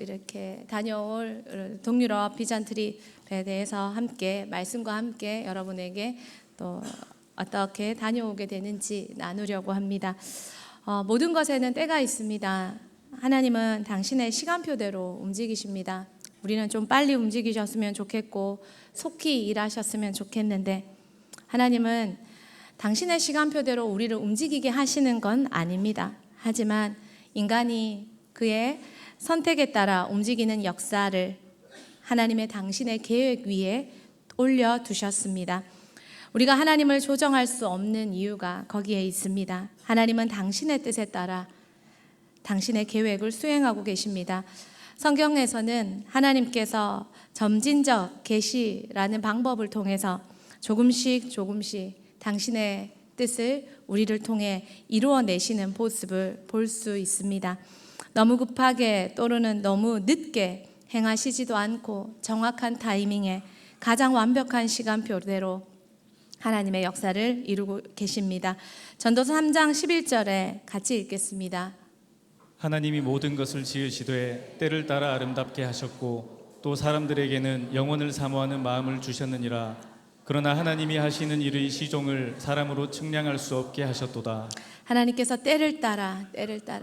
이렇게 다녀올 동유럽 비전 트립에 대해서 함께 말씀과 함께 여러분에게 또 어떻게 다녀오게 되는지 나누려고 합니다. 모든 것에는 때가 있습니다. 하나님은 당신의 시간표대로 움직이십니다. 우리는 좀 빨리 움직이셨으면 좋겠고 속히 일하셨으면 좋겠는데 하나님은 당신의 시간표대로 우리를 움직이게 하시는 건 아닙니다. 하지만 인간이 그의 선택에 따라 움직이는 역사를 하나님의 당신의 계획 위에 올려두셨습니다. 우리가 하나님을 조정할 수 없는 이유가 거기에 있습니다. 하나님은 당신의 뜻에 따라 당신의 계획을 수행하고 계십니다. 성경에서는 하나님께서 점진적 계시라는 방법을 통해서 조금씩 당신의 뜻을 우리를 통해 이루어내시는 모습을 볼 수 있습니다. 너무 급하게 또는 너무 늦게 행하시지도 않고 정확한 타이밍에 가장 완벽한 시간표대로 하나님의 역사를 이루고 계십니다. 전도서 3장 11절에 같이 읽겠습니다. 하나님이 모든 것을 지으시되 때를 따라 아름답게 하셨고 또 사람들에게는 영원을 사모하는 마음을 주셨느니라. 그러나 하나님이 하시는 일의 시종을 사람으로 측량할 수 없게 하셨도다. 하나님께서 때를 따라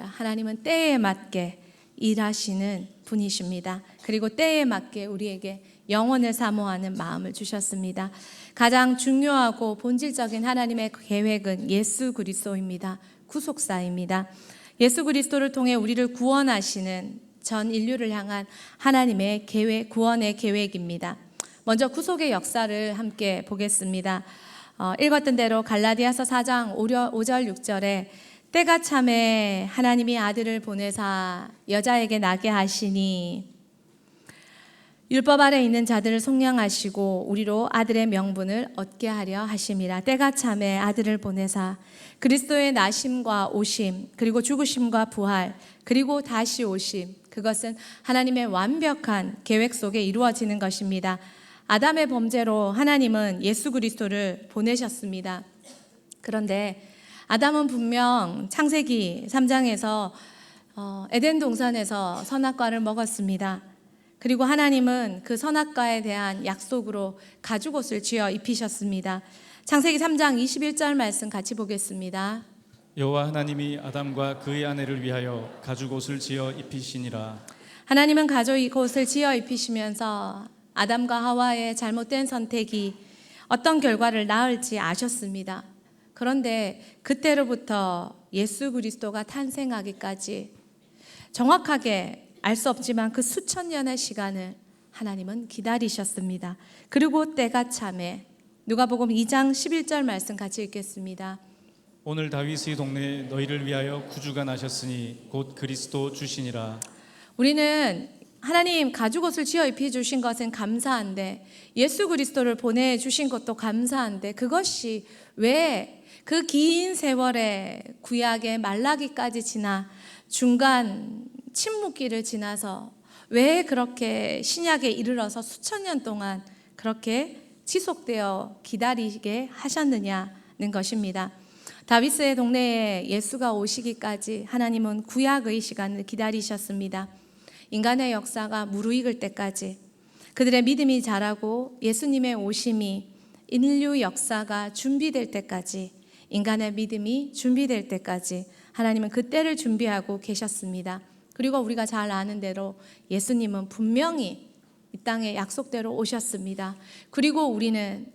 하나님은 때에 맞게 일하시는 분이십니다. 그리고 때에 맞게 우리에게 영원을 사모하는 마음을 주셨습니다. 가장 중요하고 본질적인 하나님의 계획은 예수 그리스도입니다. 구속사입니다. 예수 그리스도를 통해 우리를 구원하시는 전 인류를 향한 하나님의 계획, 구원의 계획입니다. 먼저 구속의 역사를 함께 보겠습니다. 읽었던 대로 갈라디아서 4장 5절 6절에 때가 참에 하나님이 아들을 보내사 여자에게 나게 하시니 율법 아래 있는 자들을 속량하시고 우리로 아들의 명분을 얻게 하려 하심이라. 때가 참에 아들을 보내사 그리스도의 나심과 오심 그리고 죽으심과 부활 그리고 다시 오심, 그것은 하나님의 완벽한 계획 속에 이루어지는 것입니다. 아담의 범죄로 하나님은 예수 그리스도를 보내셨습니다. 그런데 아담은 분명 창세기 3장에서 에덴 동산에서 선악과를 먹었습니다. 그리고 하나님은 그 선악과에 대한 약속으로 가죽옷을 쥐어 입히셨습니다. 창세기 3장 21절 말씀 같이 보겠습니다. 여호와 하나님이 아담과 그의 아내를 위하여 가죽옷을 지어 입히시니라. 하나님은 가죽옷을 지어 입히시면서 아담과 하와의 잘못된 선택이 어떤 결과를 낳을지 아셨습니다. 그런데 그때로부터 예수 그리스도가 탄생하기까지 정확하게 알 수 없지만 그 수천 년의 시간을 하나님은 기다리셨습니다. 그리고 때가 참에 누가복음 2장 11절 말씀 같이 읽겠습니다. 오늘 다윗의 동네에 너희를 위하여 구주가 나셨으니 곧 그리스도 주시니라. 우리는 하나님 가죽옷을 지어 입혀주신 것은 감사한데 예수 그리스도를 보내주신 것도 감사한데 그것이 왜 그 긴 세월의 구약의 말라기까지 지나 중간 침묵기를 지나서 왜 그렇게 신약에 이르러서 수천 년 동안 그렇게 지속되어 기다리게 하셨느냐는 것입니다. 다윗의 동네에 예수가 오시기까지 하나님은 구약의 시간을 기다리셨습니다. 인간의 역사가 무르익을 때까지 그들의 믿음이 자라고 예수님의 오심이 인류 역사가 준비될 때까지 인간의 믿음이 준비될 때까지 하나님은 그 때를 준비하고 계셨습니다. 그리고 우리가 잘 아는 대로 예수님은 분명히 이 땅에 약속대로 오셨습니다. 그리고 우리는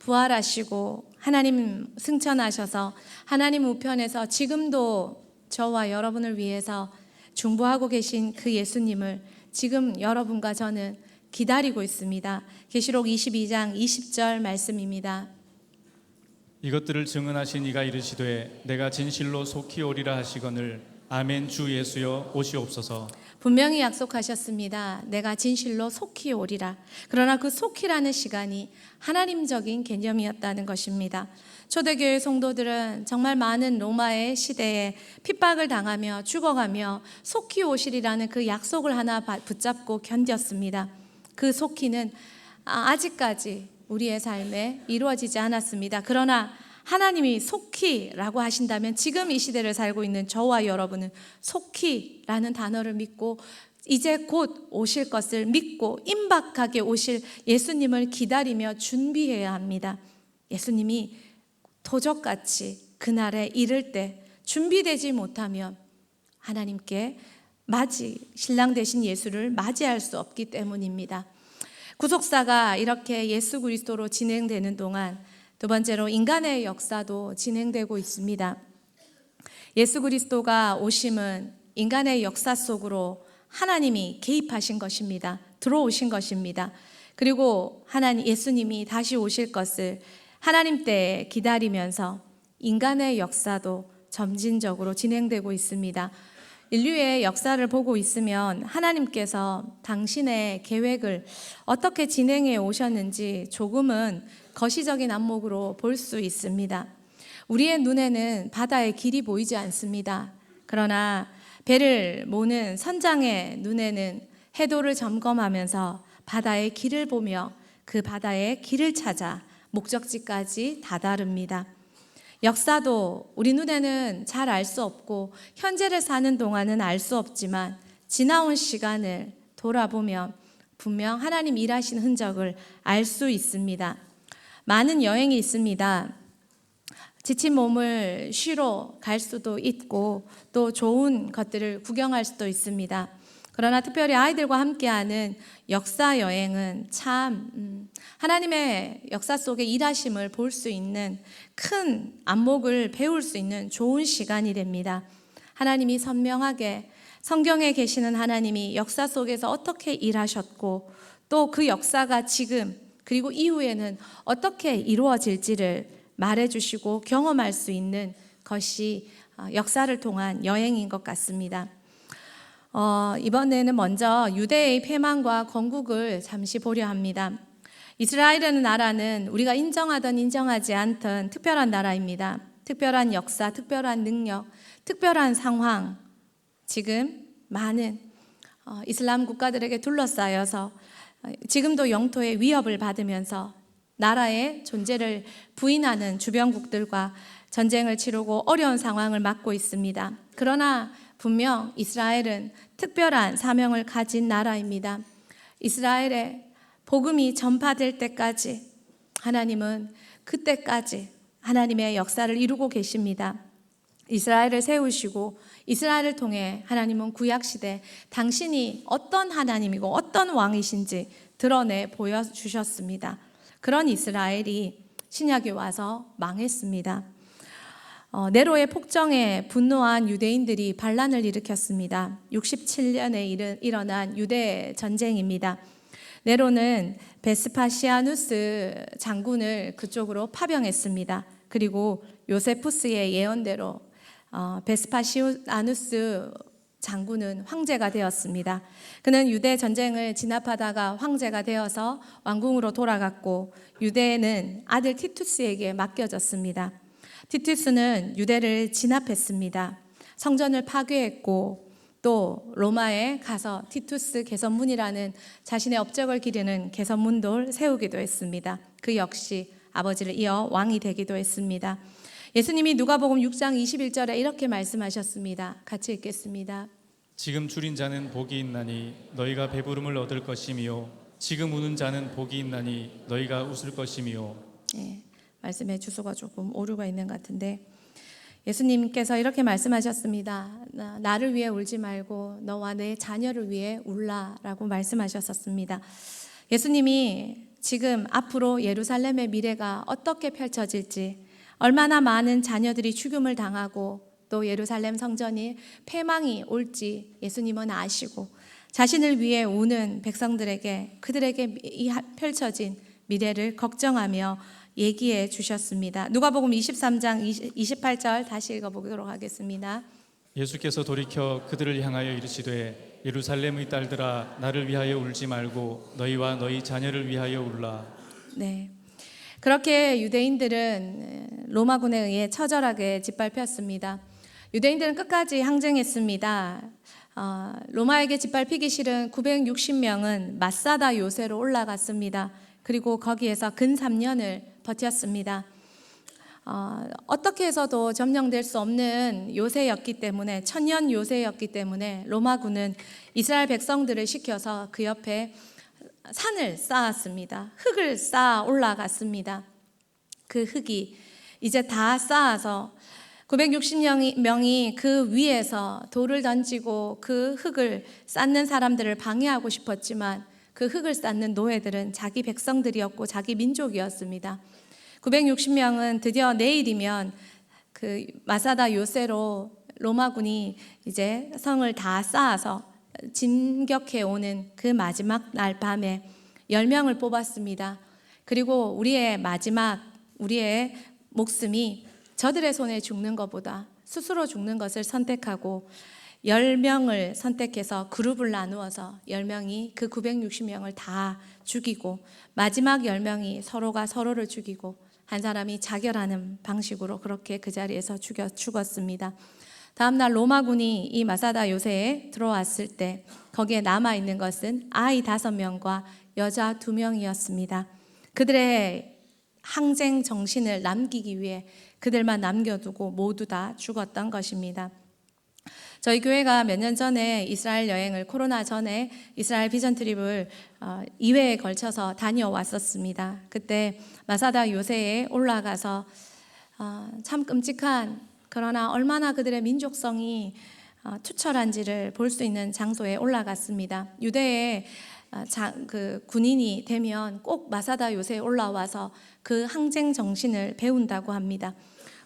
부활하시고 하나님 승천하셔서 하나님 우편에서 지금도 저와 여러분을 위해서 중보하고 계신 그 예수님을 지금 여러분과 저는 기다리고 있습니다. 계시록 22장 20절 말씀입니다. 이것들을 증언하신 이가 이르시되 내가 진실로 속히 오리라 하시거늘 아멘. 주 예수여 오시옵소서. 분명히 약속하셨습니다. 내가 진실로 속히 오리라. 그러나 그 속히라는 시간이 하나님적인 개념이었다는 것입니다. 초대교회 성도들은 정말 많은 로마의 시대에 핍박을 당하며 죽어가며 속히 오시리라는 그 약속을 하나 붙잡고 견뎠습니다. 그 속히는 아직까지 우리의 삶에 이루어지지 않았습니다. 그러나 하나님이 속히라고 하신다면 지금 이 시대를 살고 있는 저와 여러분은 속히라는 단어를 믿고 이제 곧 오실 것을 믿고 임박하게 오실 예수님을 기다리며 준비해야 합니다. 예수님이 도적같이 그날에 이를 때 준비되지 못하면 하나님께 신랑 되신 예수를 맞이할 수 없기 때문입니다. 구속사가 이렇게 예수 그리스도로 진행되는 동안 두 번째로 인간의 역사도 진행되고 있습니다. 예수 그리스도가 오심은 인간의 역사 속으로 하나님이 개입하신 것입니다. 들어오신 것입니다. 그리고 예수님이 다시 오실 것을 하나님 때에 기다리면서 인간의 역사도 점진적으로 진행되고 있습니다. 인류의 역사를 보고 있으면 하나님께서 당신의 계획을 어떻게 진행해 오셨는지 조금은 거시적인 안목으로 볼 수 있습니다. 우리의 눈에는 바다의 길이 보이지 않습니다. 그러나 배를 모는 선장의 눈에는 해도를 점검하면서 바다의 길을 보며 그 바다의 길을 찾아 목적지까지 다다릅니다. 역사도 우리 눈에는 잘 알 수 없고 현재를 사는 동안은 알 수 없지만 지나온 시간을 돌아보면 분명 하나님 일하신 흔적을 알 수 있습니다. 많은 여행이 있습니다. 지친 몸을 쉬러 갈 수도 있고 또 좋은 것들을 구경할 수도 있습니다. 그러나 특별히 아이들과 함께하는 역사 여행은 참 하나님의 역사 속에 일하심을 볼 수 있는 큰 안목을 배울 수 있는 좋은 시간이 됩니다. 하나님이 선명하게 성경에 계시는 하나님이 역사 속에서 어떻게 일하셨고 또 그 역사가 지금 그리고 이후에는 어떻게 이루어질지를 말해주시고 경험할 수 있는 것이 역사를 통한 여행인 것 같습니다. 이번에는 먼저 유대의 패망과 건국을 잠시 보려 합니다. 이스라엘이라는 나라는 우리가 인정하든 인정하지 않든 특별한 나라입니다. 특별한 역사, 특별한 능력, 특별한 상황, 지금 많은 이슬람 국가들에게 둘러싸여서 지금도 영토의 위협을 받으면서 나라의 존재를 부인하는 주변국들과 전쟁을 치르고 어려운 상황을 맞고 있습니다. 그러나 분명 이스라엘은 특별한 사명을 가진 나라입니다. 이스라엘의 복음이 전파될 때까지 하나님은 그때까지 하나님의 역사를 이루고 계십니다. 이스라엘을 세우시고 이스라엘을 통해 하나님은 구약시대 당신이 어떤 하나님이고 어떤 왕이신지 드러내 보여주셨습니다. 그런 이스라엘이 신약에 와서 망했습니다. 네로의 폭정에 분노한 유대인들이 반란을 일으켰습니다. 67년에 일어난 유대 전쟁입니다. 네로는 베스파시아누스 장군을 그쪽으로 파병했습니다. 그리고 요세푸스의 예언대로 베스파시아누스 장군은 황제가 되었습니다. 그는 유대 전쟁을 진압하다가 황제가 되어서 왕궁으로 돌아갔고 유대는 아들 티투스에게 맡겨졌습니다. 티투스는 유대를 진압했습니다. 성전을 파괴했고 또 로마에 가서 티투스 개선문이라는 자신의 업적을 기리는 개선문도 세우기도 했습니다. 그 역시 아버지를 이어 왕이 되기도 했습니다. 예수님이 누가복음 6장 21절에 이렇게 말씀하셨습니다. 같이 읽겠습니다. 지금 줄인 자는 복이 있나니 너희가 배부름을 얻을 것이며 지금 우는 자는 복이 있나니 너희가 웃을 것이며. 네, 말씀의 주소가 조금 오류가 있는 것 같은데 예수님께서 이렇게 말씀하셨습니다. 나를 위해 울지 말고 너와 내 자녀를 위해 울라라고 말씀하셨었습니다. 예수님이 지금 앞으로 예루살렘의 미래가 어떻게 펼쳐질지, 얼마나 많은 자녀들이 죽음을 당하고 또 예루살렘 성전이 패망이 올지 예수님은 아시고 자신을 위해 우는 백성들에게 그들에게 펼쳐진 미래를 걱정하며 얘기해 주셨습니다. 누가복음 23장 28절 다시 읽어보도록 하겠습니다. 예수께서 돌이켜 그들을 향하여 이르시되 예루살렘의 딸들아 나를 위하여 울지 말고 너희와 너희 자녀를 위하여 울라. 네, 그렇게 유대인들은 로마군에 의해 처절하게 짓밟혔습니다. 유대인들은 끝까지 항쟁했습니다. 로마에게 짓밟히기 싫은 960명은 마사다 요새로 올라갔습니다. 그리고 거기에서 근 3년을 버텼습니다. 어떻게 해서도 점령될 수 없는 요새였기 때문에, 천년 요새였기 때문에 로마군은 이스라엘 백성들을 시켜서 그 옆에 산을 쌓았습니다. 흙을 쌓아 올라갔습니다. 그 흙이 이제 다 쌓아서 960명이 그 위에서 돌을 던지고 그 흙을 쌓는 사람들을 방해하고 싶었지만 그 흙을 쌓는 노예들은 자기 백성들이었고 자기 민족이었습니다. 960명은 드디어 내일이면 그 마사다 요새로 로마군이 이제 성을 다 쌓아서 진격해 오는 그 마지막 날 밤에 10명을 뽑았습니다. 그리고 우리의 목숨이 저들의 손에 죽는 것보다 스스로 죽는 것을 선택하고 10명을 선택해서 그룹을 나누어서 10명이 그 960명을 다 죽이고 마지막 10명이 서로가 서로를 죽이고 한 사람이 자결하는 방식으로 그렇게 그 자리에서 죽었습니다. 다음날 로마군이 이 마사다 요새에 들어왔을 때 거기에 남아있는 것은 아이 5명과 여자 2명이었습니다. 그들의 항쟁 정신을 남기기 위해 그들만 남겨두고 모두 다 죽었던 것입니다. 저희 교회가 몇 년 전에 이스라엘 여행을, 코로나 전에 이스라엘 비전 트립을 2회에 걸쳐서 다녀왔었습니다. 그때 마사다 요새에 올라가서 참 끔찍한, 그러나 얼마나 그들의 민족성이 투철한지를 볼 수 있는 장소에 올라갔습니다. 유대의 그 군인이 되면 꼭 마사다 요새에 올라와서 그 항쟁 정신을 배운다고 합니다.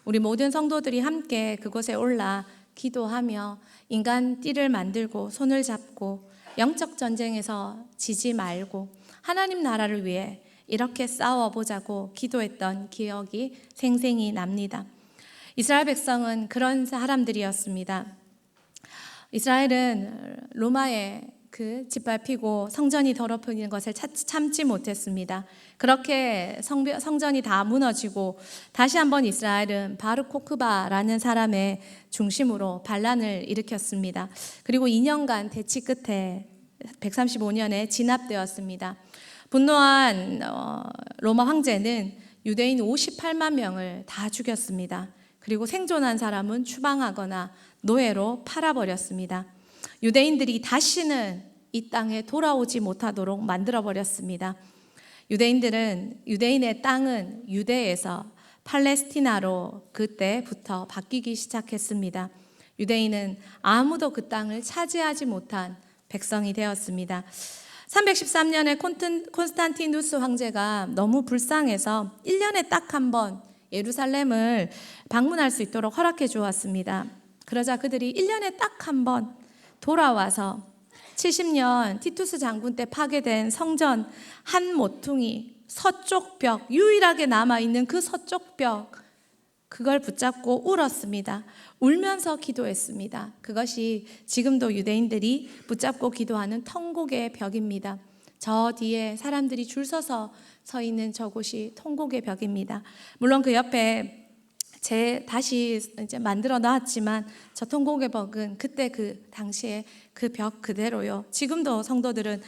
우리 모든 성도들이 함께 그곳에 올라 기도하며 인간 띠를 만들고 손을 잡고 영적 전쟁에서 지지 말고 하나님 나라를 위해 이렇게 싸워보자고 기도했던 기억이 생생히 납니다. 이스라엘 백성은 그런 사람들이었습니다. 이스라엘은 로마의 그 짓밟히고 성전이 더럽혀지는 것을 참지 못했습니다. 그렇게 성전이 다 무너지고 다시 한번 이스라엘은 바르코크바라는 사람의 중심으로 반란을 일으켰습니다. 그리고 2년간 대치 끝에 135년에 진압되었습니다. 분노한 로마 황제는 유대인 58만 명을 다 죽였습니다. 그리고 생존한 사람은 추방하거나 노예로 팔아버렸습니다. 유대인들이 다시는 이 땅에 돌아오지 못하도록 만들어버렸습니다. 유대인의 땅은 유대에서 팔레스티나로 그때부터 바뀌기 시작했습니다. 유대인은 아무도 그 땅을 차지하지 못한 백성이 되었습니다. 313년에 콘스탄티누스 황제가 너무 불쌍해서 1년에 딱 한 번 예루살렘을 방문할 수 있도록 허락해 주었습니다. 그러자 그들이 1년에 딱 한 번 돌아와서 70년 티투스 장군 때 파괴된 성전 한 모퉁이 서쪽 벽, 유일하게 남아있는 그 서쪽 벽, 그걸 붙잡고 울었습니다. 울면서 기도했습니다. 그것이 지금도 유대인들이 붙잡고 기도하는 통곡의 벽입니다. 저 뒤에 사람들이 줄 서서 서 있는 저곳이 통곡의 벽입니다. 물론 그 옆에 다시 이제 만들어 놨지만 저 통곡의 벽은 그때 그 당시에 그 벽 그대로요. 지금도 성도들은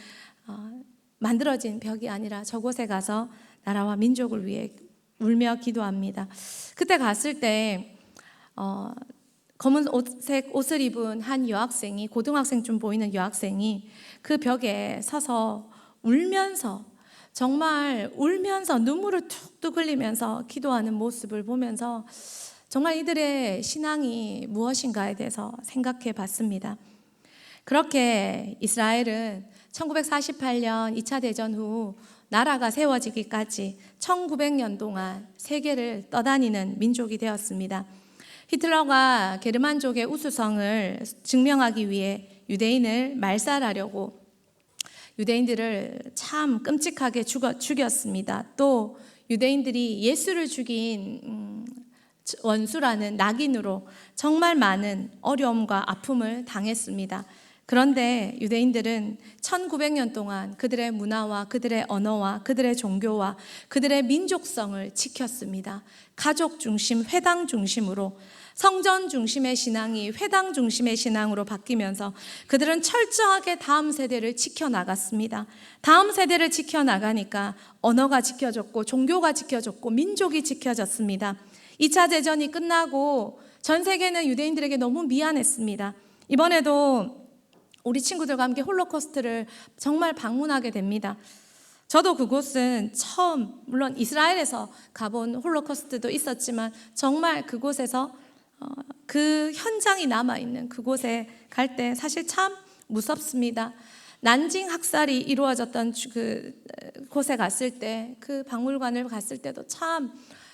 만들어진 벽이 아니라 저곳에 가서 나라와 민족을 위해 울며 기도합니다. 그때 갔을 때 검은색 옷을 입은 한 여학생이, 고등학생쯤 보이는 여학생이 그 벽에 서서 울면서, 정말 울면서 눈물을 툭툭 흘리면서 기도하는 모습을 보면서 정말 이들의 신앙이 무엇인가에 대해서 생각해 봤습니다. 그렇게 이스라엘은 1948년 2차 대전 후 나라가 세워지기까지 1900년 동안 세계를 떠다니는 민족이 되었습니다. 히틀러가 게르만족의 우수성을 증명하기 위해 유대인을 말살하려고 유대인들을 참 끔찍하게 죽였습니다. 또 유대인들이 예수를 죽인 원수라는 낙인으로 정말 많은 어려움과 아픔을 당했습니다. 그런데 유대인들은 1900년 동안 그들의 문화와 그들의 언어와 그들의 종교와 그들의 민족성을 지켰습니다. 가족 중심, 회당 중심으로, 성전 중심의 신앙이 회당 중심의 신앙으로 바뀌면서 그들은 철저하게 다음 세대를 지켜나갔습니다. 다음 세대를 지켜나가니까 언어가 지켜졌고 종교가 지켜졌고 민족이 지켜졌습니다. 2차 대전이 끝나고 전 세계는 유대인들에게 너무 미안했습니다. 이번에도 우리 친구들과 함께 홀로코스트를 정말 방문하게 됩니다. 저도 그곳은 처음, 물론 이스라엘에서 가본 홀로코스트도 있었지만 정말 그곳에서 그 현장이 남아있는 그곳에 갈 때 사실 참 무섭습니다. 난징 학살이 이루어졌던 그 곳에 갔을 때, 그 박물관을 갔을 때도 참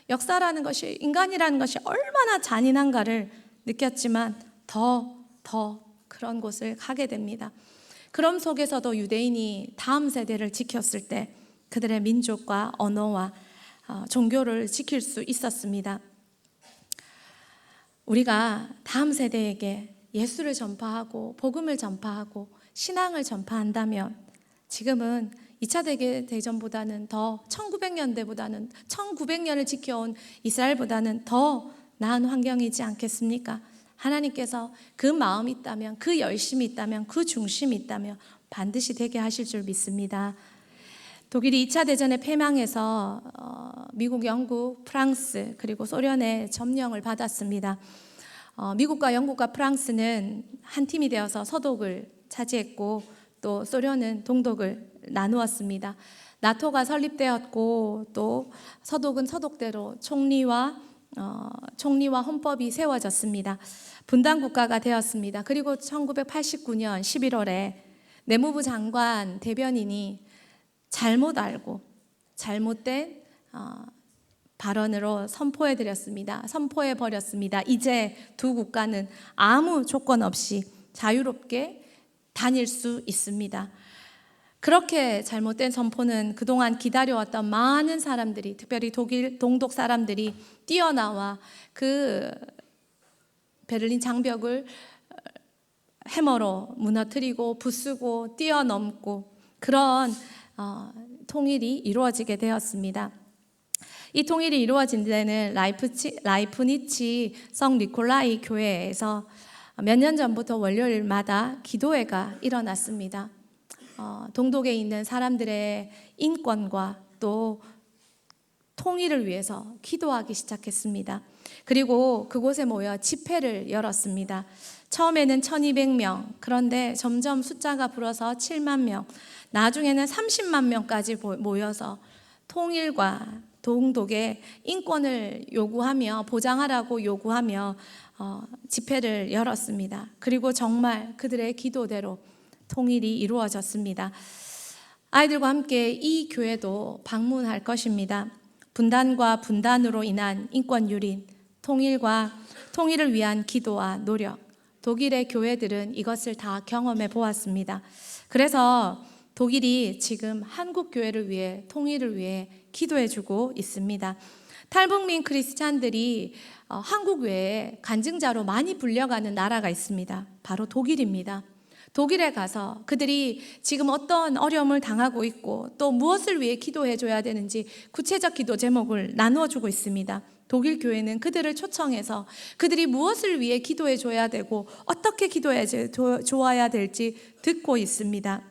역사라는 것이, 인간이라는 것이 얼마나 잔인한가를 느꼈지만 더 그런 곳을 가게 됩니다. 그런 속에서도 유대인이 다음 세대를 지켰을 때 그들의 민족과 언어와 종교를 지킬 수 있었습니다. 우리가 다음 세대에게 예수를 전파하고 복음을 전파하고 신앙을 전파한다면 지금은 2차 대전보다는 더 1900년대보다는 1900년을 지켜온 이스라엘보다는 더 나은 환경이지 않겠습니까? 하나님께서 그 마음이 있다면, 그 열심이 있다면, 그 중심이 있다면 반드시 되게 하실 줄 믿습니다. 독일이 2차 대전에 패망해서 미국, 영국, 프랑스 그리고 소련의 점령을 받았습니다. 미국과 영국과 프랑스는 한 팀이 되어서 서독을 차지했고 또 소련은 동독을 나누었습니다. 나토가 설립되었고 또 서독은 서독대로 총리와 헌법이 세워졌습니다. 분단 국가가 되었습니다. 그리고 1989년 11월에 내무부 장관 대변인이 잘못 알고 잘못된 발언으로 선포해 버렸습니다. 이제 두 국가는 아무 조건 없이 자유롭게 다닐 수 있습니다. 그렇게 잘못된 선포는 그동안 기다려왔던 많은 사람들이, 특별히 독일 동독 사람들이 뛰어나와 그 베를린 장벽을 해머로 무너뜨리고 부수고 뛰어넘고 그런 통일이 이루어지게 되었습니다. 이 통일이 이루어진 데는 라이프니치 성 니콜라이 교회에서 몇 년 전부터 월요일마다 기도회가 일어났습니다. 동독에 있는 사람들의 인권과 또 통일을 위해서 기도하기 시작했습니다. 그리고 그곳에 모여 집회를 열었습니다. 처음에는 1200명, 그런데 점점 숫자가 불어서 7만 명, 나중에는 30만 명까지 모여서 통일과 동독의 인권을 요구하며 보장하라고 요구하며 집회를 열었습니다. 그리고 정말 그들의 기도대로 통일이 이루어졌습니다. 아이들과 함께 이 교회도 방문할 것입니다. 분단과 분단으로 인한 인권 유린, 통일을 위한 기도와 노력, 독일의 교회들은 이것을 다 경험해 보았습니다. 그래서 독일이 지금 한국 교회를 위해, 통일을 위해 기도해 주고 있습니다. 탈북민 크리스찬들이 한국 외에 간증자로 많이 불려가는 나라가 있습니다. 바로 독일입니다. 독일에 가서 그들이 지금 어떤 어려움을 당하고 있고 또 무엇을 위해 기도해 줘야 되는지 구체적 기도 제목을 나누어 주고 있습니다. 독일 교회는 그들을 초청해서 그들이 무엇을 위해 기도해 줘야 되고 어떻게 기도해 줘야 될지 듣고 있습니다.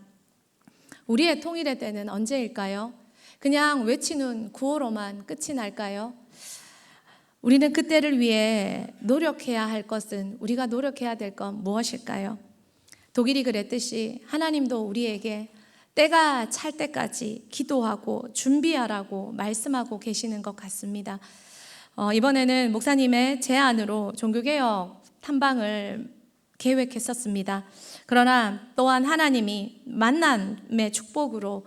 우리의 통일의 때는 언제일까요? 그냥 외치는 구호로만 끝이 날까요? 우리는 그때를 위해 노력해야 할 것은, 우리가 노력해야 될 건 무엇일까요? 독일이 그랬듯이 하나님도 우리에게 때가 찰 때까지 기도하고 준비하라고 말씀하고 계시는 것 같습니다. 이번에는 목사님의 제안으로 종교개혁 탐방을 계획했었습니다. 그러나 또한 하나님이 만남의 축복으로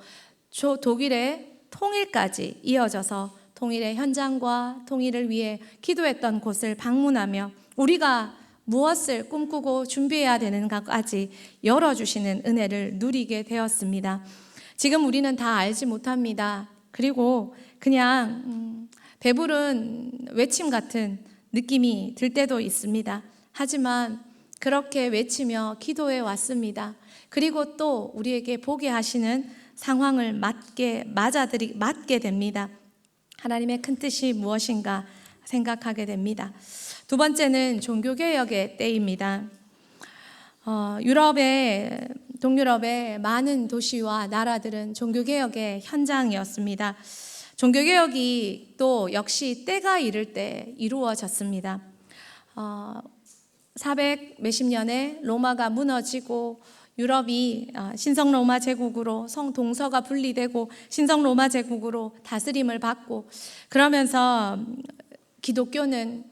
독일의 통일까지 이어져서 통일의 현장과 통일을 위해 기도했던 곳을 방문하며 우리가 무엇을 꿈꾸고 준비해야 되는가까지 열어주시는 은혜를 누리게 되었습니다. 지금 우리는 다 알지 못합니다. 그리고 그냥 배부른 외침 같은 느낌이 들 때도 있습니다. 하지만 그렇게 외치며 기도해 왔습니다. 그리고 또 우리에게 보게 하시는 상황을 맞게 됩니다. 하나님의 큰 뜻이 무엇인가 생각하게 됩니다. 두 번째는 종교개혁의 때입니다. 동유럽의 많은 도시와 나라들은 종교개혁의 현장이었습니다. 종교개혁이 또 역시 때가 이를 때 이루어졌습니다. 400 몇십 년에 로마가 무너지고 유럽이 신성 로마 제국으로 성동서가 분리되고 신성 로마 제국으로 다스림을 받고, 그러면서 기독교는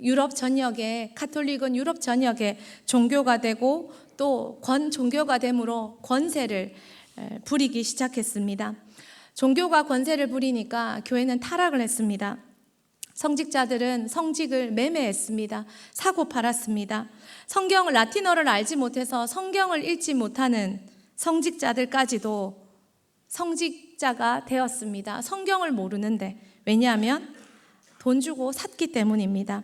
유럽 전역에, 카톨릭은 유럽 전역에 종교가 되고 또 종교가 됨으로 권세를 부리기 시작했습니다. 종교가 권세를 부리니까 교회는 타락을 했습니다. 성직자들은 성직을 매매했습니다. 사고 팔았습니다. 성경을, 라틴어를 알지 못해서 성경을 읽지 못하는 성직자들까지도 성직자가 되었습니다. 성경을 모르는데. 왜냐하면 돈 주고 샀기 때문입니다.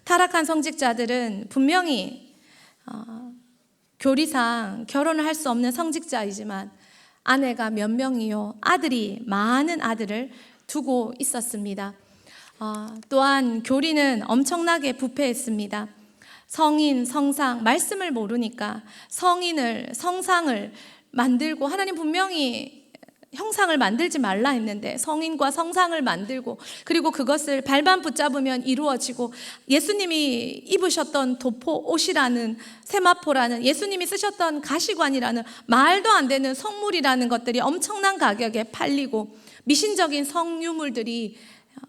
타락한 성직자들은 분명히 교리상 결혼을 할 수 없는 성직자이지만 아내가 몇 명이요, 아들이 많은 아들을 두고 있었습니다. 또한 교리는 엄청나게 부패했습니다. 성인, 성상, 말씀을 모르니까 성상을 만들고, 하나님 분명히 형상을 만들지 말라 했는데 성인과 성상을 만들고, 그리고 그것을 발만 붙잡으면 이루어지고, 예수님이 입으셨던 도포 옷이라는, 세마포라는, 예수님이 쓰셨던 가시관이라는 말도 안 되는 성물이라는 것들이 엄청난 가격에 팔리고, 미신적인 성유물들이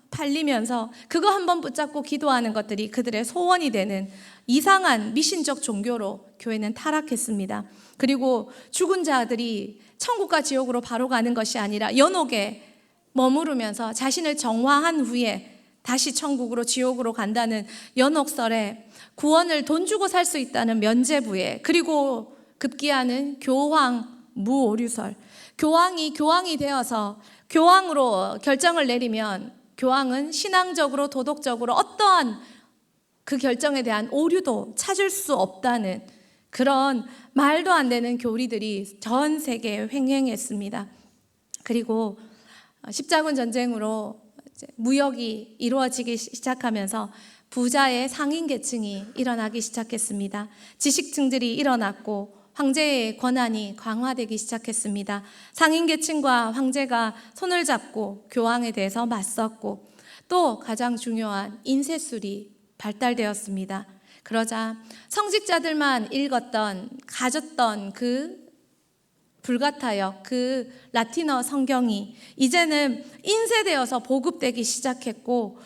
팔리면서 그거 한번 붙잡고 기도하는 것들이 그들의 소원이 되는 이상한 미신적 종교로 교회는 타락했습니다. 그리고 죽은 자들이 천국과 지옥으로 바로 가는 것이 아니라 연옥에 머무르면서 자신을 정화한 후에 다시 천국으로, 지옥으로 간다는 연옥설에, 구원을 돈 주고 살 수 있다는 면죄부에, 그리고 급기야는 교황 무오류설, 교황이 되어서 교황으로 결정을 내리면 교황은 신앙적으로, 도덕적으로 어떠한 그 결정에 대한 오류도 찾을 수 없다는 그런 말도 안 되는 교리들이 전 세계에 횡행했습니다. 그리고 십자군 전쟁으로 무역이 이루어지기 시작하면서 부자의 상인 계층이 일어나기 시작했습니다. 지식층들이 일어났고 황제의 권한이 강화되기 시작했습니다. 상인 계층과 황제가 손을 잡고 교황에 대해서 맞섰고, 또 가장 중요한 인쇄술이 발달되었습니다. 그러자 성직자들만 가졌던 그 불가타역, 그 라틴어 성경이 이제는 인쇄되어서 보급되기 시작했고,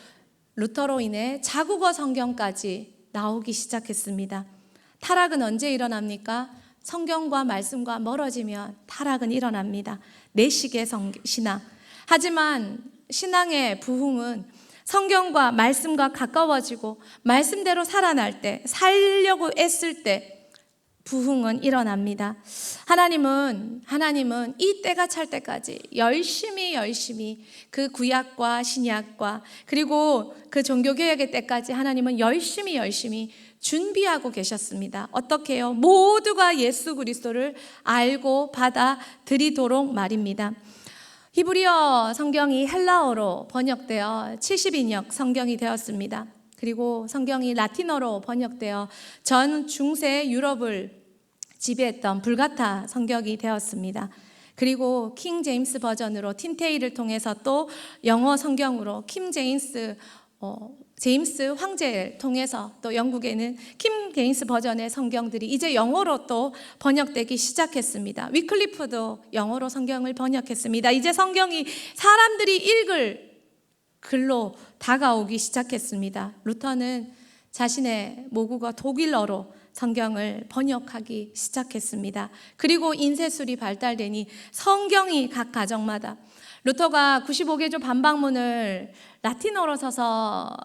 루터로 인해 자국어 성경까지 나오기 시작했습니다. 타락은 언제 일어납니까? 성경과 말씀과 멀어지면 타락은 일어납니다. 내식의 신앙. 하지만 신앙의 부흥은 성경과 말씀과 가까워지고 말씀대로 살아날 때, 살려고 애쓸 때 부흥은 일어납니다. 하나님은 이 때가 찰 때까지 열심히 그 구약과 신약과 그리고 그 종교개혁의 때까지 하나님은 열심히 준비하고 계셨습니다. 어떻게 해요? 모두가 예수 그리스도를 알고 받아들이도록 말입니다. 히브리어 성경이 헬라어로 번역되어 70인역 성경이 되었습니다. 그리고 성경이 라틴어로 번역되어 전 중세 유럽을 지배했던 불가타 성경이 되었습니다. 그리고 킹 제임스 버전으로 틴테일을 통해서 또 영어 성경으로 제임스 황제를 통해서 또 영국에는 킴 제임스 버전의 성경들이 이제 영어로 또 번역되기 시작했습니다. 위클리프도 영어로 성경을 번역했습니다. 이제 성경이 사람들이 읽을 글로 다가오기 시작했습니다. 루터는 자신의 모국어 독일어로 성경을 번역하기 시작했습니다. 그리고 인쇄술이 발달되니 성경이 각 가정마다, 루터가 95개조 반박문을 라틴어로 써서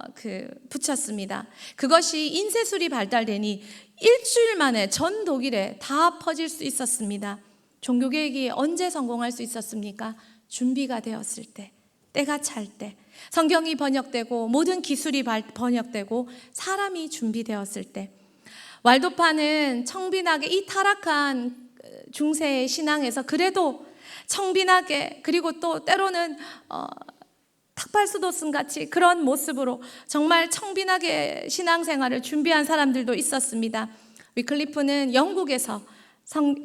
붙였습니다. 그것이 인쇄술이 발달되니 일주일 만에 전 독일에 다 퍼질 수 있었습니다. 종교개혁이 언제 성공할 수 있었습니까? 준비가 되었을 때, 때가 찰 때, 성경이 번역되고 모든 기술이 번역되고 사람이 준비되었을 때. 왈도파는 청빈하게 이 타락한 중세의 신앙에서 그래도 청빈하게, 그리고 또 때로는 탁발수도승 같이 그런 모습으로 정말 청빈하게 신앙생활을 준비한 사람들도 있었습니다. 위클리프는 영국에서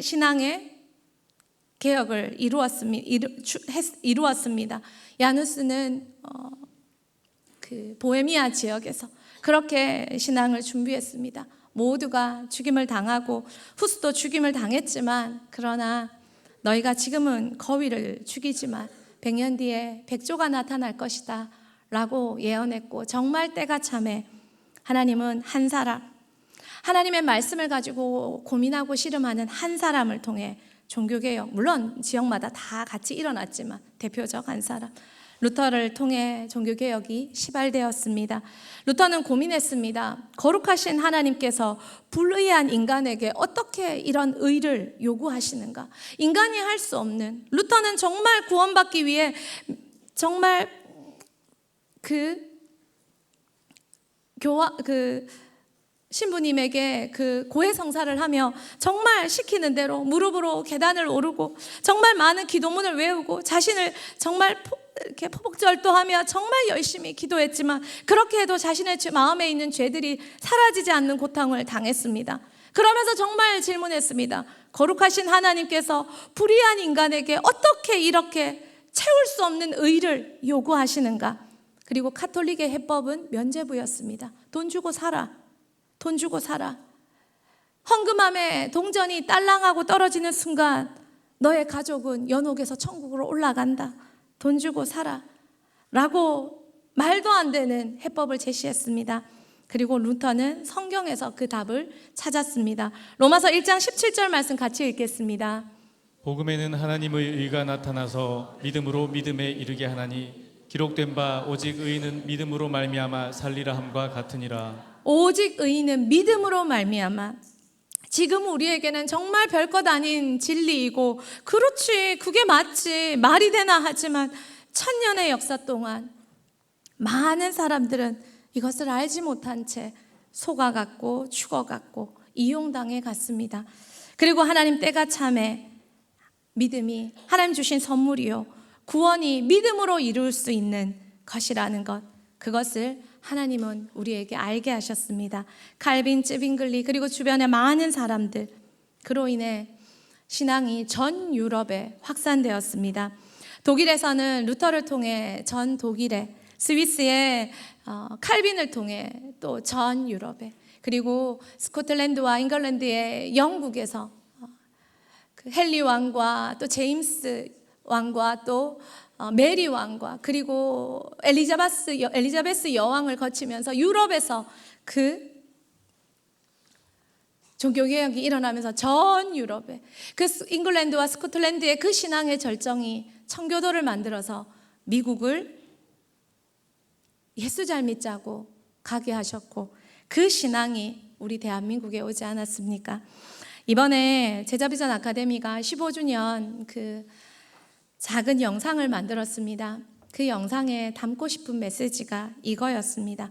신앙의 개혁을 이루었습니다. 야누스는 그 보헤미아 지역에서 그렇게 신앙을 준비했습니다. 모두가 죽임을 당하고 후스도 죽임을 당했지만, 그러나 너희가 지금은 거위를 죽이지만 100년 뒤에 백조가 나타날 것이다 라고 예언했고, 정말 때가 참에 하나님은 한 사람, 하나님의 말씀을 가지고 고민하고 씨름하는 한 사람을 통해 종교개혁, 물론 지역마다 다 같이 일어났지만 대표적 한 사람, 루터를 통해 종교개혁이 시발되었습니다. 루터는 고민했습니다. 거룩하신 하나님께서 불의한 인간에게 어떻게 이런 의를 요구하시는가? 인간이 할 수 없는, 루터는 정말 구원받기 위해 정말 신부님에게 그 고해성사를 하며 정말 시키는 대로 무릎으로 계단을 오르고 정말 많은 기도문을 외우고 자신을 정말 이렇게 포복절도하며 정말 열심히 기도했지만, 그렇게 해도 자신의 마음에 있는 죄들이 사라지지 않는 고통을 당했습니다. 그러면서 정말 질문했습니다. 거룩하신 하나님께서 불의한 인간에게 어떻게 이렇게 채울 수 없는 의를 요구하시는가? 그리고 카톨릭의 해법은 면죄부였습니다. 돈 주고 살아. 돈 주고 살아. 헌금함에 동전이 딸랑하고 떨어지는 순간 너의 가족은 연옥에서 천국으로 올라간다. 돈 주고 살아 라고 말도 안 되는 해법을 제시했습니다. 그리고 루터는 성경에서 그 답을 찾았습니다. 로마서 1장 17절 말씀 같이 읽겠습니다. 복음에는 하나님의 의가 나타나서 믿음으로 믿음에 이르게 하나니 기록된 바 오직 의인은 믿음으로 말미암아 살리라 함과 같으니라. 오직 의인은 믿음으로 말미암아. 지금 우리에게는 정말 별것 아닌 진리이고, 그렇지, 그게 맞지, 말이 되나 하지만 천년의 역사 동안 많은 사람들은 이것을 알지 못한 채 속아갔고 죽어갔고 이용당해 갔습니다. 그리고 하나님 때가 참에 믿음이 하나님 주신 선물이요, 구원이 믿음으로 이룰 수 있는 것이라는 것, 그것을 하나님은 우리에게 알게 하셨습니다. 칼빈, 쯔빙글리, 그리고 주변의 많은 사람들, 그로 인해 신앙이 전 유럽에 확산되었습니다. 독일에서는 루터를 통해 전 독일에, 스위스의 칼빈을 통해 또 전 유럽에, 그리고 스코틀랜드와 잉글랜드의 영국에서 그 헨리 왕과 또 제임스 왕과 또 메리 왕과 그리고 엘리자베스 여왕을 거치면서 유럽에서 그 종교개혁이 일어나면서 전 유럽에, 그 잉글랜드와 스코틀랜드의 그 신앙의 절정이 청교도를 만들어서 미국을 예수 잘 믿자고 가게 하셨고, 그 신앙이 우리 대한민국에 오지 않았습니까? 이번에 제자비전 아카데미가 15주년 그 작은 영상을 만들었습니다. 그 영상에 담고 싶은 메시지가 이거였습니다.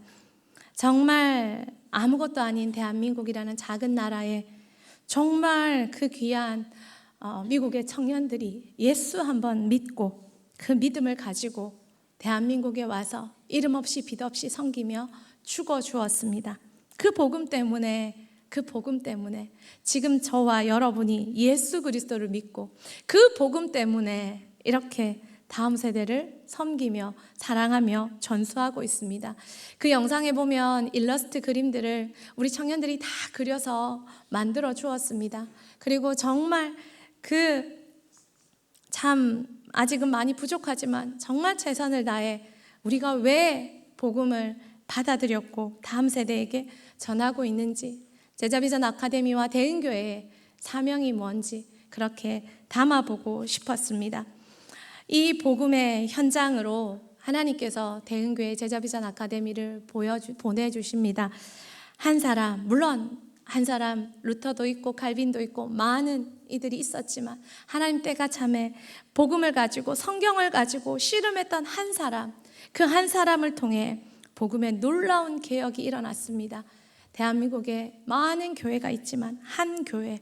정말 아무것도 아닌 대한민국이라는 작은 나라에 정말 그 귀한 미국의 청년들이 예수 한번 믿고 그 믿음을 가지고 대한민국에 와서 이름 없이 빛 없이 섬기며 죽어 주었습니다. 그 복음 때문에 지금 저와 여러분이 예수 그리스도를 믿고 그 복음 때문에 이렇게 다음 세대를 섬기며 사랑하며 전수하고 있습니다. 그 영상에 보면 일러스트 그림들을 우리 청년들이 다 그려서 만들어 주었습니다. 그리고 정말 참 아직은 많이 부족하지만 정말 최선을 다해 우리가 왜 복음을 받아들였고 다음 세대에게 전하고 있는지, 제자비전 아카데미와 대흥교회의 사명이 뭔지 그렇게 담아보고 싶었습니다. 이 복음의 현장으로 하나님께서 대흥교회 제자비전 아카데미를 보내주십니다. 한 사람, 물론 한 사람, 루터도 있고 칼빈도 있고 많은 이들이 있었지만 하나님 때가 참에 복음을 가지고 성경을 가지고 씨름했던 한 사람, 그 한 사람을 통해 복음의 놀라운 개혁이 일어났습니다. 대한민국에 많은 교회가 있지만 한 교회,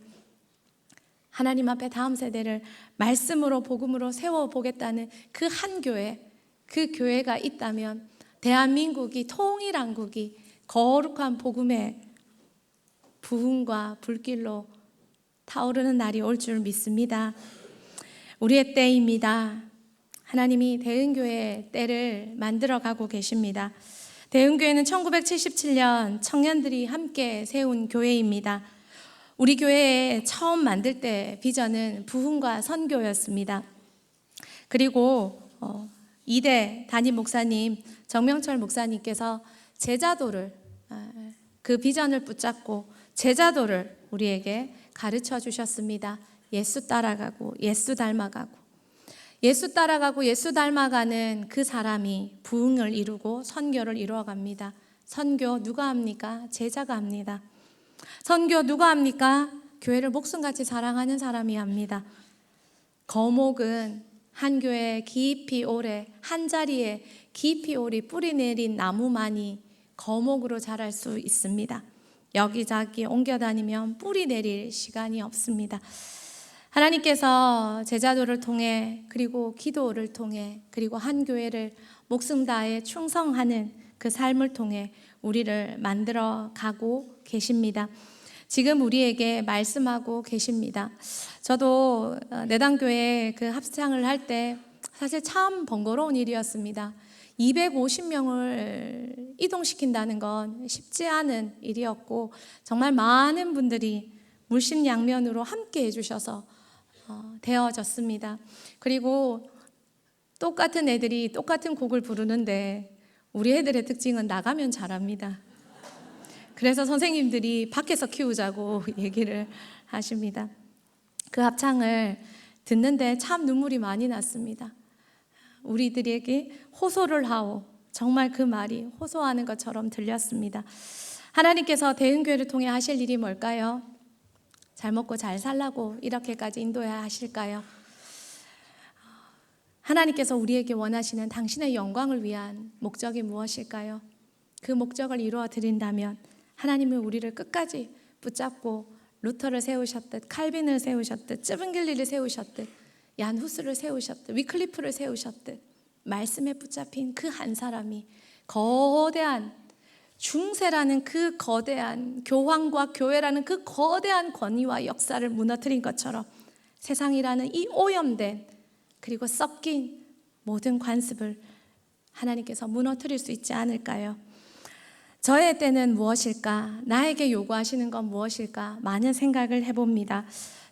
하나님 앞에 다음 세대를 말씀으로 복음으로 세워보겠다는 그 한 교회, 그 교회가 있다면 대한민국이 통일한국이 거룩한 복음의 부흥과 불길로 타오르는 날이 올 줄 믿습니다. 우리의 때입니다. 하나님이 대은교회의 때를 만들어가고 계십니다. 대은교회는 1977년 청년들이 함께 세운 교회입니다. 우리 교회에 처음 만들 때 비전은 부흥과 선교였습니다. 그리고 2대 담임 목사님 정명철 목사님께서 제자도를 그 비전을 붙잡고 제자도를 우리에게 가르쳐 주셨습니다. 예수 따라가고 예수 닮아가고 예수 따라가고 예수 닮아가는 그 사람이 부흥을 이루고 선교를 이루어갑니다. 선교 누가 합니까? 제자가 합니다. 선교 누가 합니까? 교회를 목숨같이 사랑하는 사람이 합니다. 거목은 한 교회에 깊이 오래 한 자리에 깊이 오래 뿌리 내린 나무만이 거목으로 자랄 수 있습니다. 여기저기 옮겨 다니면 뿌리 내릴 시간이 없습니다. 하나님께서 제자도를 통해 그리고 기도를 통해 그리고 한 교회를 목숨 다해 충성하는 그 삶을 통해 우리를 만들어 가고 계십니다. 지금 우리에게 말씀하고 계십니다. 저도 내당교회 그 합창을 할 때 사실 참 번거로운 일이었습니다. 250명을 이동시킨다는 건 쉽지 않은 일이었고 정말 많은 분들이 물심양면으로 함께 해주셔서 되어졌습니다. 그리고 똑같은 애들이 똑같은 곡을 부르는데 우리 애들의 특징은 나가면 잘합니다. 그래서 선생님들이 밖에서 키우자고 얘기를 하십니다. 그 합창을 듣는데 참 눈물이 많이 났습니다. 우리들에게 호소를 하오. 정말 그 말이 호소하는 것처럼 들렸습니다. 하나님께서 대은교회를 통해 하실 일이 뭘까요? 잘 먹고 잘 살라고 이렇게까지 인도해야 하실까요? 하나님께서 우리에게 원하시는 당신의 영광을 위한 목적이 무엇일까요? 그 목적을 이루어 드린다면 하나님은 우리를 끝까지 붙잡고 루터를 세우셨듯 칼빈을 세우셨듯 쯔빙글리를 세우셨듯 얀 후스를 세우셨듯 위클리프를 세우셨듯 말씀에 붙잡힌 그 한 사람이 거대한 중세라는 그 거대한 교황과 교회라는 그 거대한 권위와 역사를 무너뜨린 것처럼 세상이라는 이 오염된 그리고 섞인 모든 관습을 하나님께서 무너뜨릴 수 있지 않을까요? 저의 때는 무엇일까? 나에게 요구하시는 건 무엇일까? 많은 생각을 해봅니다.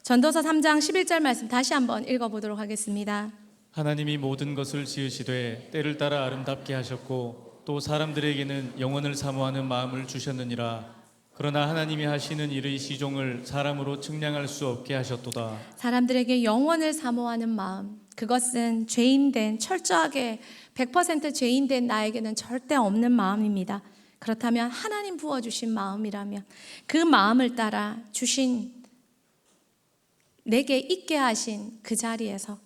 전도서 3장 11절 말씀 다시 한번 읽어보도록 하겠습니다. 하나님이 모든 것을 지으시되 때를 따라 아름답게 하셨고 또 사람들에게는 영원을 사모하는 마음을 주셨느니라. 그러나 하나님이 하시는 일의 시종을 사람으로 측량할 수 없게 하셨도다. 사람들에게 영원을 사모하는 마음, 그것은 죄인된 철저하게 100% 죄인된 나에게는 절대 없는 마음입니다. 그렇다면 하나님 부어주신 마음이라면 그 마음을 따라 주신 내게 있게 하신 그 자리에서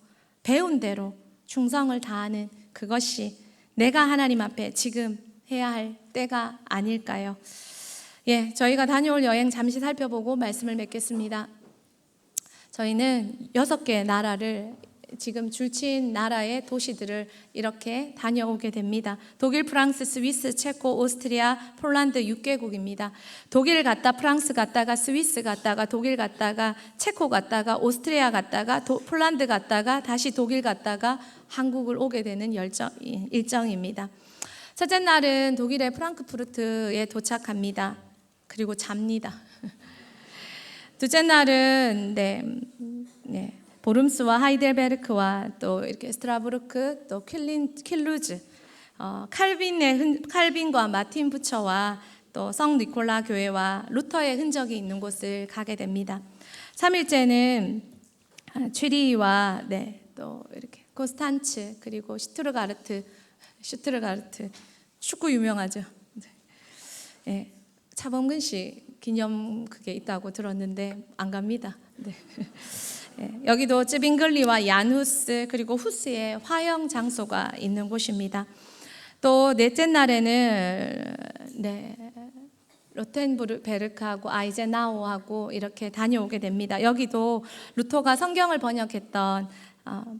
배운 대로 충성을 다하는 그것이 내가 하나님 앞에 지금 해야 할 때가 아닐까요? 저희가 다녀올 여행 잠시 살펴보고 말씀을 맺겠습니다. 저희는 6개 나라를 지금 줄친 나라의 도시들을 이렇게 다녀오게 됩니다. 독일, 프랑스, 스위스, 체코, 오스트리아, 폴란드 6개국입니다. 독일 갔다 프랑스 갔다가 스위스 갔다가 독일 갔다가 체코 갔다가 오스트리아 갔다가 폴란드 갔다가 다시 독일 갔다가 한국을 오게 되는 일정입니다. 첫째 날은 독일의 프랑크푸르트에 도착합니다. 그리고 잡니다. 둘째 날은 보름스와 하이델베르크와 또 이렇게 스트라부르크 또 퀼루즈 칼빈과 마틴 부처와 또 성 니콜라 교회와 루터의 흔적이 있는 곳을 가게 됩니다. 3일째는 취리히와 또 이렇게 코스탄츠 그리고 슈투르가르트 축구 유명하죠. 차범근 씨 기념 그게 있다고 들었는데 안 갑니다. 여기도 쯔빙글리와 얀후스 그리고 후스의 화영 장소가 있는 곳입니다. 또 넷째 날에는 로텐베르크하고 아이젠하우하고 이렇게 다녀오게 됩니다. 여기도 루터가 성경을 번역했던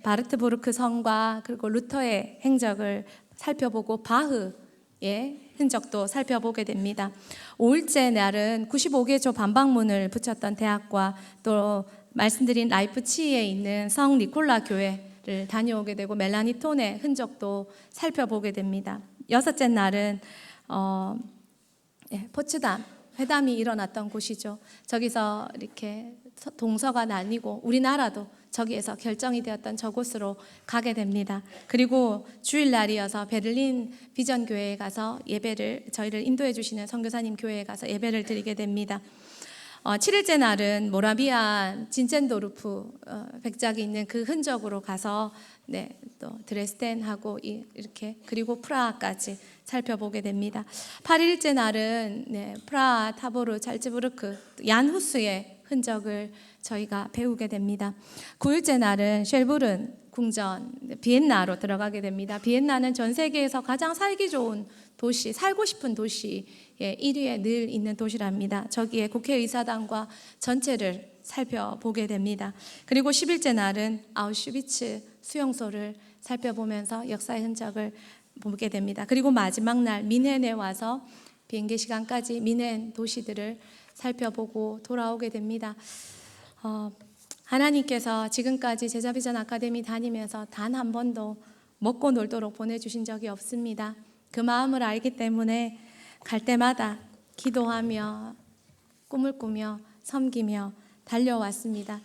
바르트부르크 성과 그리고 루터의 행적을 살펴보고 바흐의 흔적도 살펴보게 됩니다. 5일째 날은 95개조 반박문을 붙였던 대학과 또 말씀드린 라이프치히에 있는 성 니콜라 교회를 다녀오게 되고 멜라니톤의 흔적도 살펴보게 됩니다. 여섯째 날은 포츠담 회담이 일어났던 곳이죠. 저기서 이렇게 동서가 나뉘고 우리나라도 저기에서 결정이 되었던 저곳으로 가게 됩니다. 그리고 주일날이어서 베를린 비전 교회에 가서 예배를 저희를 인도해 주시는 선교사님 교회에 가서 예배를 드리게 됩니다. 7일째 날은 모라비아 진첸도르프 백작이 있는 그 흔적으로 가서 또 드레스덴하고 이렇게 그리고 프라하까지 살펴보게 됩니다. 8일째 날은 프라하, 타보르, 잘츠부르크, 얀후스의 흔적을 저희가 배우게 됩니다. 9일째 날은 쉘부른 궁전 비엔나로 들어가게 됩니다. 비엔나는 전 세계에서 가장 살기 좋은 도시, 살고 싶은 도시의 1위에 늘 있는 도시랍니다. 저기에 국회의사당과 전체를 살펴보게 됩니다. 그리고 10일째 날은 아우슈비츠 수용소를 살펴보면서 역사의 흔적을 보게 됩니다. 그리고 마지막 날 미넨에 와서 비행기 시간까지 미넨 도시들을 살펴보고 돌아오게 됩니다. 하나님께서 지금까지 제자비전 아카데미 다니면서 단 한 번도 먹고 놀도록 보내주신 적이 없습니다. 그 마음을 알기 때문에 갈 때마다 기도하며 꿈을 꾸며 섬기며 달려왔습니다.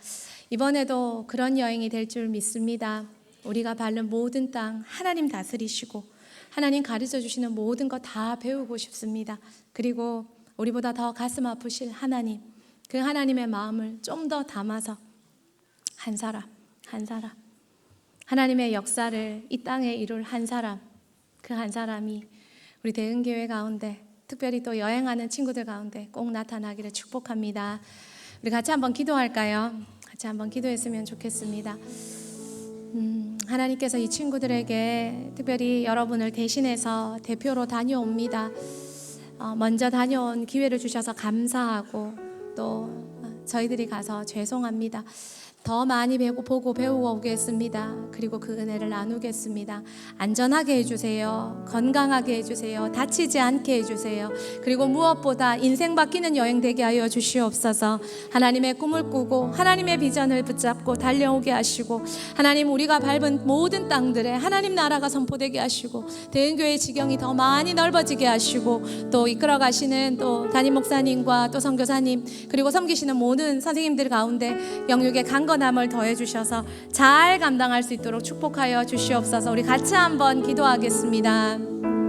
이번에도 그런 여행이 될 줄 믿습니다. 우리가 밟는 모든 땅 하나님 다스리시고 하나님 가르쳐 주시는 모든 것 다 배우고 싶습니다. 그리고 우리보다 더 가슴 아프실 하나님, 그 하나님의 마음을 좀 더 담아서 한 사람 하나님의 역사를 이 땅에 이룰 한 사람, 그 한 사람이 우리 대흥교회 가운데 특별히 또 여행하는 친구들 가운데 꼭 나타나기를 축복합니다. 우리 같이 한번 기도할까요? 같이 한번 기도했으면 좋겠습니다. 하나님께서 이 친구들에게 특별히 여러분을 대신해서 대표로 다녀옵니다. 먼저 다녀온 기회를 주셔서 감사하고 또 저희들이 가서 죄송합니다. 더 많이 보고 배우고 오겠습니다. 그리고 그 은혜를 나누겠습니다. 안전하게 해주세요. 건강하게 해주세요. 다치지 않게 해주세요. 그리고 무엇보다 인생 바뀌는 여행 되게 하여 주시옵소서. 하나님의 꿈을 꾸고 하나님의 비전을 붙잡고 달려오게 하시고 하나님 우리가 밟은 모든 땅들에 하나님 나라가 선포되게 하시고 대흥교회 지경이 더 많이 넓어지게 하시고 또 이끌어 가시는 또 담임 목사님과 또 선교사님 그리고 섬기시는 모든 선생님들 가운데 영육의 강건함을 더해 주셔서 잘 감당할 수 있도록 축복하여 주시옵소서. 우리 같이 한번 기도하겠습니다.